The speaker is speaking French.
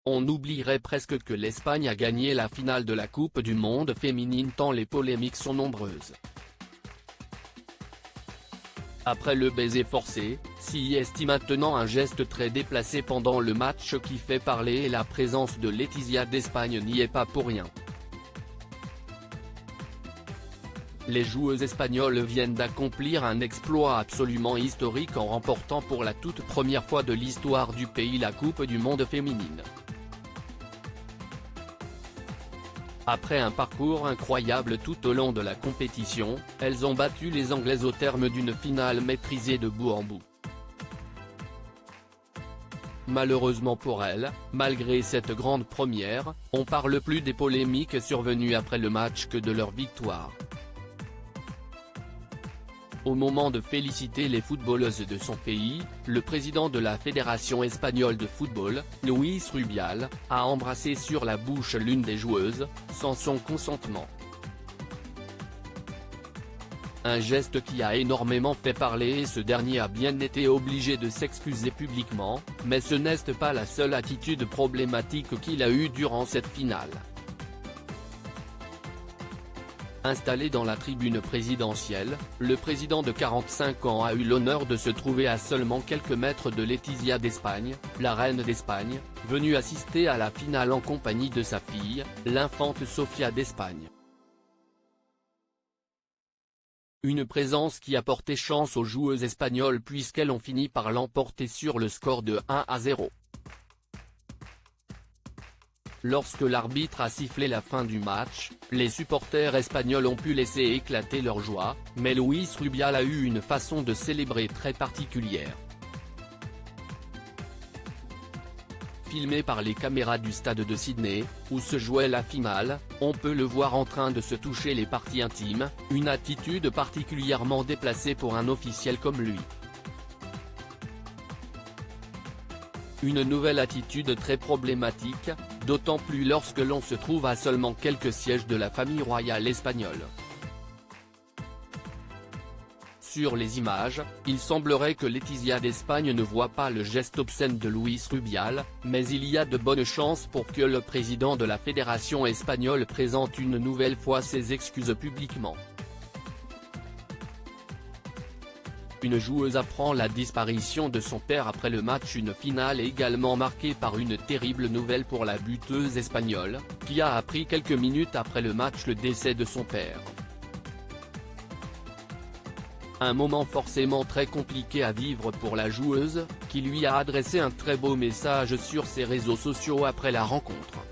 On oublierait presque que l'Espagne a gagné la finale de la Coupe du Monde féminine tant les polémiques sont nombreuses. Après le baiser forcé, s'y estime maintenant un geste très déplacé pendant le match qui fait parler et la présence de Letizia d'Espagne n'y est pas pour rien. Les joueuses espagnoles viennent d'accomplir un exploit absolument historique en remportant pour la toute première fois de l'histoire du pays la Coupe du Monde féminine. Après un parcours incroyable tout au long de la compétition, elles ont battu les Anglaises au terme d'une finale maîtrisée de bout en bout. Malheureusement pour elles, malgré cette grande première, on parle plus des polémiques survenues après le match que de leur victoire. Au moment de féliciter les footballeuses de son pays, le président de la Fédération espagnole de football, Luis Rubial, a embrassé sur la bouche l'une des joueuses, sans son consentement. Un geste qui a énormément fait parler et ce dernier a bien été obligé de s'excuser publiquement, mais ce n'est pas la seule attitude problématique qu'il a eue durant cette finale. Installé dans la tribune présidentielle, le président de 45 ans a eu l'honneur de se trouver à seulement quelques mètres de Letizia d'Espagne, la reine d'Espagne, venue assister à la finale en compagnie de sa fille, l'infante Sofia d'Espagne. Une présence qui a porté chance aux joueuses espagnoles puisqu'elles ont fini par l'emporter sur le score de 1-0. Lorsque l'arbitre a sifflé la fin du match, les supporters espagnols ont pu laisser éclater leur joie, mais Luis Rubial a eu une façon de célébrer très particulière. Filmé par les caméras du stade de Sydney, où se jouait la finale, on peut le voir en train de se toucher les parties intimes, une attitude particulièrement déplacée pour un officiel comme lui. Une nouvelle attitude très problématique, d'autant plus lorsque l'on se trouve à seulement quelques sièges de la famille royale espagnole. Sur les images, il semblerait que Letizia d'Espagne ne voit pas le geste obscène de Luis Rubial, mais il y a de bonnes chances pour que le président de la fédération espagnole présente une nouvelle fois ses excuses publiquement. Une joueuse apprend la disparition de son père après le match, une finale également marquée par une terrible nouvelle pour la buteuse espagnole, qui a appris quelques minutes après le match le décès de son père. Un moment forcément très compliqué à vivre pour la joueuse, qui lui a adressé un très beau message sur ses réseaux sociaux après la rencontre.